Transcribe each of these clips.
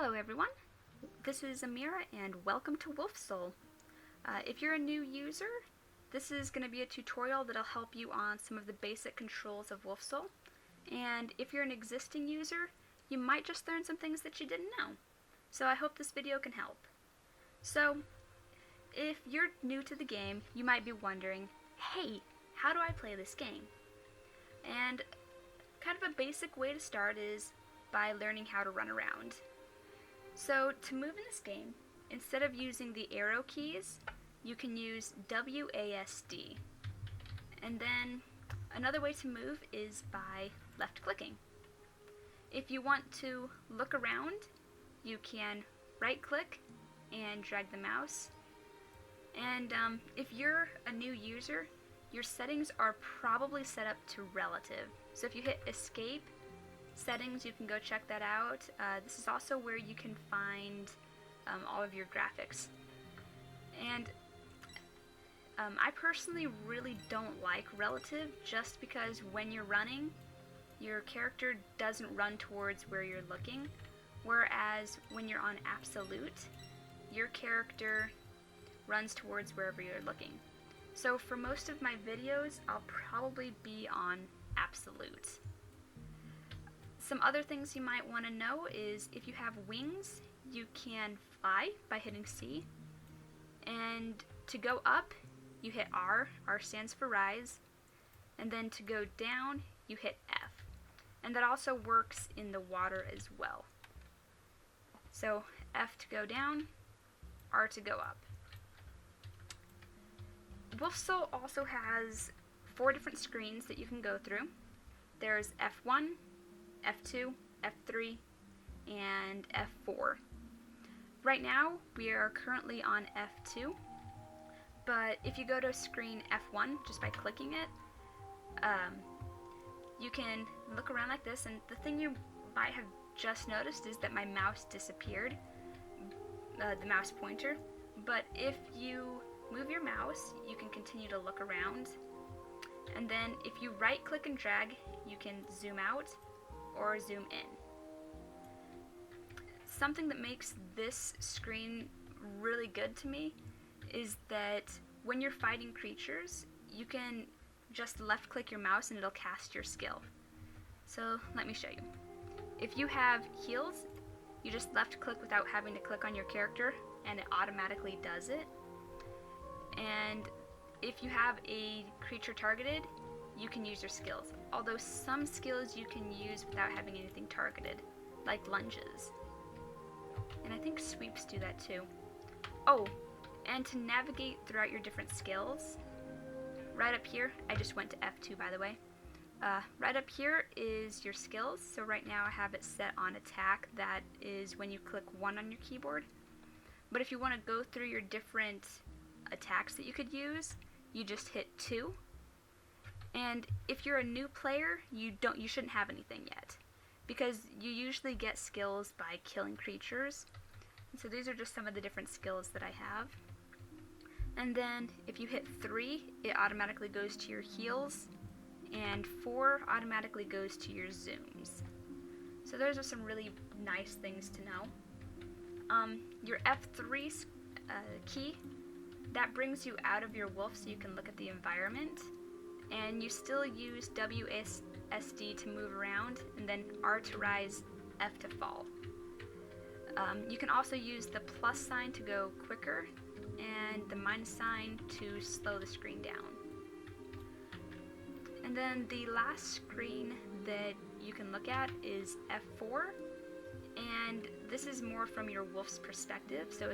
Hello everyone, this is Amira and welcome to Wolfsoul. If you're a new user, this is going to be a tutorial that'll help you on some of the basic controls of Wolfsoul. And if you're an existing user, you might just learn some things that you didn't know. So I hope this video can help. So, if you're new to the game, you might be wondering, hey, how do I play this game? And kind of a basic way to start is by learning how to run around. So to move in this game, instead of using the arrow keys, you can use WASD. And then another way to move is by left clicking. If you want to look around, you can right click and drag the mouse. And if you're a new user, your settings are probably set up to relative. So if you hit escape, settings, you can go check that out. This is also where you can find all of your graphics. And I personally really don't like relative, just because when you're running, your character doesn't run towards where you're looking, whereas when you're on absolute, your character runs towards wherever you're looking. So for most of my videos, I'll probably be on absolute. Some other things you might want to know is if you have wings, you can fly by hitting C. And to go up, you hit R. R stands for rise. And then to go down, you hit F. And that also works in the water as well. So F to go down, R to go up. Wolfsoul also has 4 different screens that you can go through. There's F1, F2, F3, and F4. Right now, we are currently on F2, but if you go to screen F1 just by clicking it, you can look around like this, and the thing you might have just noticed is that my mouse disappeared, the mouse pointer, but if you move your mouse, you can continue to look around, and then if you right click and drag, you can zoom out or zoom in. Something that makes this screen really good to me is that when you're fighting creatures, you can just left click your mouse and it'll cast your skill. So let me show you. If you have heals, you just left click without having to click on your character and it automatically does it. And if you have a creature targeted, you can use your skills, although some skills you can use without having anything targeted, like lunges. And I think sweeps do that too. Oh, and to navigate throughout your different skills, right up here, I just went to F2 by the way, right up here is your skills. So right now I have it set on attack, that is when you click 1 on your keyboard. But if you want to go through your different attacks that you could use, you just hit 2. And if you're a new player, you shouldn't have anything yet, because you usually get skills by killing creatures. And so these are just some of the different skills that I have. And then if you hit 3, it automatically goes to your heals, and 4 automatically goes to your zooms. So those are some really nice things to know. Your F3 key, that brings you out of your wolf so you can look at the environment. And you still use WASD to move around, and then R to rise, F to fall. You can also use the plus sign to go quicker, and the minus sign to slow the screen down. And then the last screen that you can look at is F4, and this is more from your wolf's perspective, so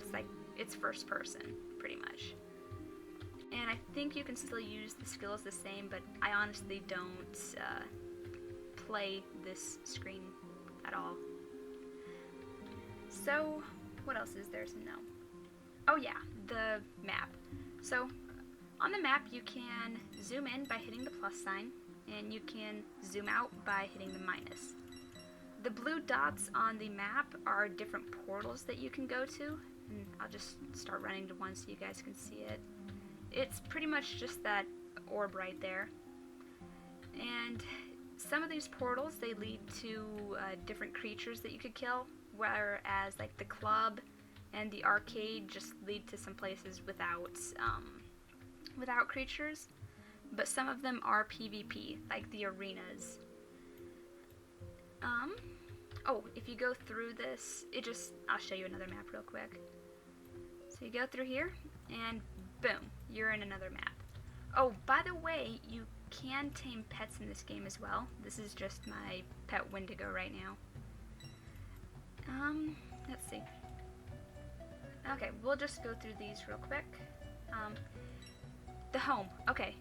it's first person, pretty much. And I think you can still use the skills the same, but I honestly don't play this screen at all. So, what else is there to know? Oh yeah, the map. So, on the map you can zoom in by hitting the plus sign, and you can zoom out by hitting the minus. The blue dots on the map are different portals that you can go to, and I'll just start running to one so you guys can see it. It's pretty much just that orb right there. And some of these portals, they lead to different creatures that you could kill, whereas like the club and the arcade just lead to some places without creatures. But some of them are PvP, like the arenas. Oh, if you go through this, I'll show you another map real quick. So you go through here, and boom, you're in another map. Oh, by the way, you can tame pets in this game as well. This is just my pet Wendigo right now. Let's see. Okay, we'll just go through these real quick. The home. Okay,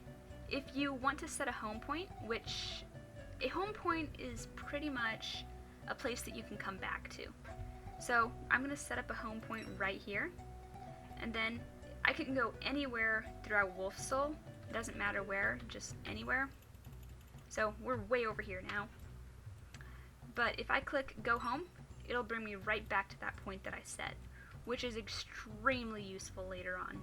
if you want to set a home point, which a home point is pretty much a place that you can come back to. So I'm going to set up a home point right here, and then I can go anywhere throughout Wolfsoul. It doesn't matter where, just anywhere. So we're way over here now. But if I click go home, it'll bring me right back to that point that I set, which is extremely useful later on.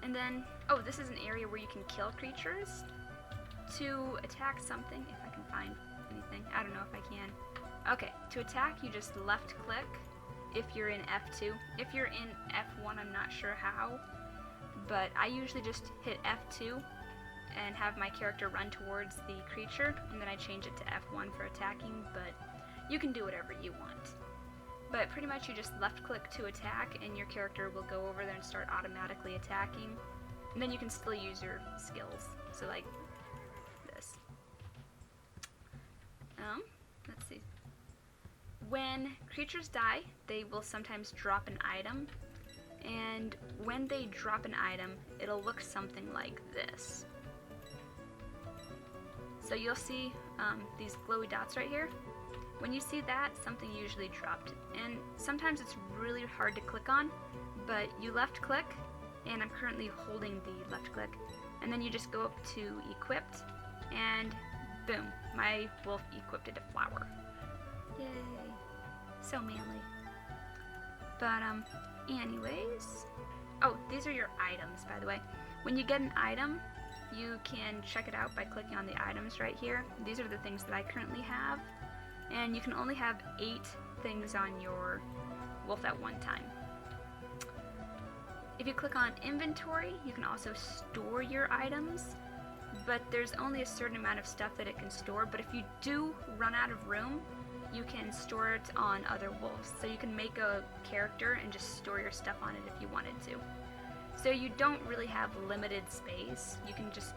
And then, oh, this is an area where you can kill creatures to attack something, if I can find anything. I don't know if I can. Okay, to attack, you just left click if you're in F2. If you're in F1, I'm not sure how, but I usually just hit F2 and have my character run towards the creature, and then I change it to F1 for attacking, but you can do whatever you want. But pretty much you just left click to attack, and your character will go over there and start automatically attacking, and then you can still use your skills. So like this. Let's see. When creatures die, they will sometimes drop an item, and when they drop an item, it'll look something like this. So you'll see these glowy dots right here. When you see that, something usually dropped, and sometimes it's really hard to click on, but you left click, and I'm currently holding the left click, and then you just go up to equipped, and boom, my wolf equipped a flower. Yay. So manly. But, anyways. Oh, these are your items, by the way. When you get an item, you can check it out by clicking on the items right here. These are the things that I currently have. And you can only have 8 things on your wolf at one time. If you click on inventory, you can also store your items, but there's only a certain amount of stuff that it can store. But if you do run out of room, you can store it on other wolves. So you can make a character and just store your stuff on it if you wanted to. So you don't really have limited space. You can just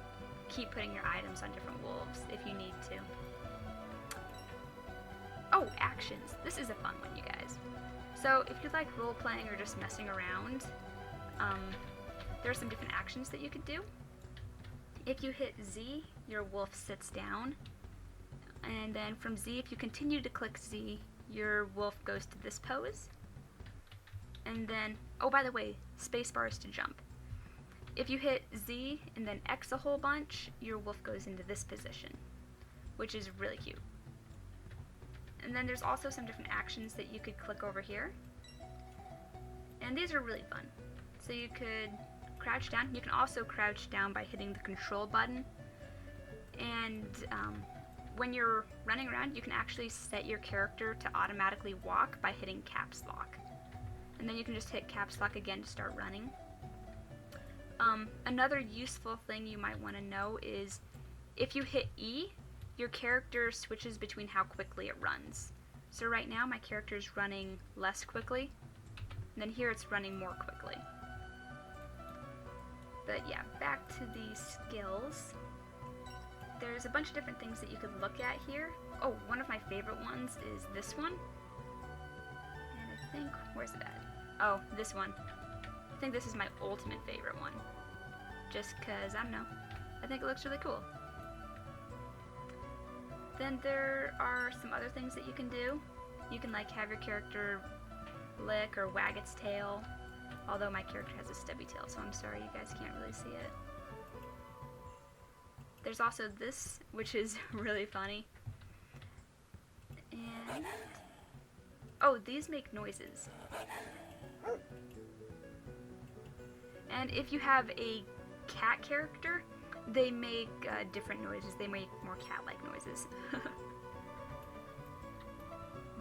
keep putting your items on different wolves if you need to. Oh, actions. This is a fun one, you guys. So if you like role-playing or just messing around, there are some different actions that you could do. If you hit Z, your wolf sits down. And then from Z, if you continue to click Z, your wolf goes to this pose. And then, oh, by the way, spacebar is to jump. If you hit Z and then X a whole bunch, your wolf goes into this position, which is really cute. And then there's also some different actions that you could click over here. And these are really fun. So you could crouch down. You can also crouch down by hitting the control button. And when you're running around, you can actually set your character to automatically walk by hitting caps lock. And then you can just hit caps lock again to start running. Another useful thing you might want to know is if you hit E, your character switches between how quickly it runs. So right now my character is running less quickly, and then here it's running more quickly. But yeah, back to the skills. There's a bunch of different things that you could look at here. Oh, one of my favorite ones is this one. And I think, where's it at? Oh, this one. I think this is my ultimate favorite one. Just cause, I don't know, I think it looks really cool. Then there are some other things that you can do. You can like have your character lick or wag its tail. Although my character has a stubby tail, so I'm sorry you guys can't really see it. There's also this, which is really funny. And oh, these make noises. And if you have a cat character, They make different noises. They make more cat-like noises.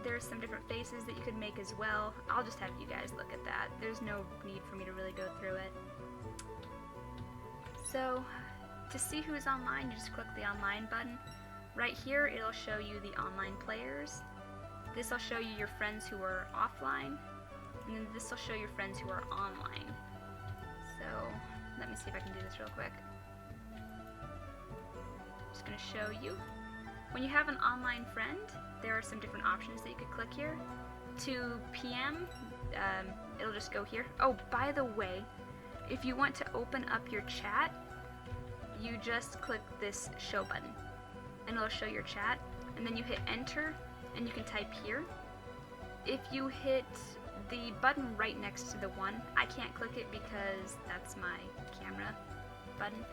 There's some different faces that you could make as well. I'll just have you guys look at that. There's no need for me to really go through it. So, to see who's online, you just click the online button. Right here, it'll show you the online players. This will show you your friends who are offline. And then this will show your friends who are online. So, let me see if I can do this real quick. Just going to show you. When you have an online friend, there are some different options that you could click here. To PM, it'll just go here. Oh, by the way, if you want to open up your chat, you just click this show button and it'll show your chat, and then you hit enter and you can type here. If you hit the button right next to the one, I can't click it because that's my camera button,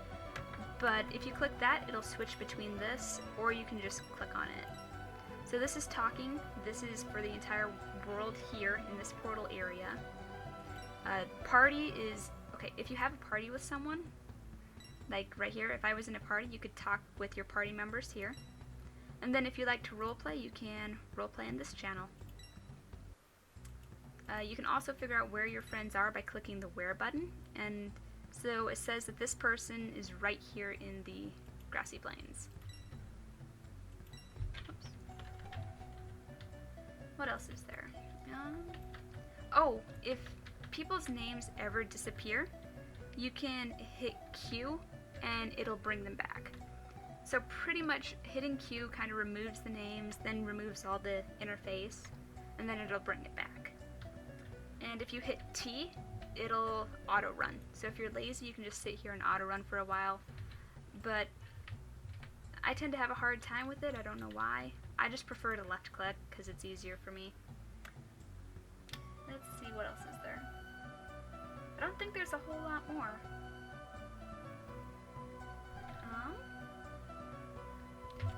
but if you click that, it'll switch between this, or you can just click on it. So this is talking. This is for the entire world here in this portal area. Party is, okay, if you have a party with someone, like right here, if I was in a party, you could talk with your party members here. And then if you like to roleplay, you can roleplay in this channel. You can also figure out where your friends are by clicking the where button. And so it says that this person is right here in the grassy plains. Oops. What else is there? Oh, if people's names ever disappear, you can hit Q and it'll bring them back. So pretty much hitting Q kind of removes the names, then removes all the interface, and then it'll bring it back. And if you hit T, it'll auto run. So if you're lazy, you can just sit here and auto run for a while. But I tend to have a hard time with it. I don't know why. I just prefer to left click because it's easier for me. Let's see, what else is there? I don't think there's a whole lot more.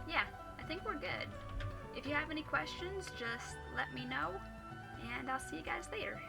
Yeah, I think we're good. If you have any questions, just let me know, and I'll see you guys later.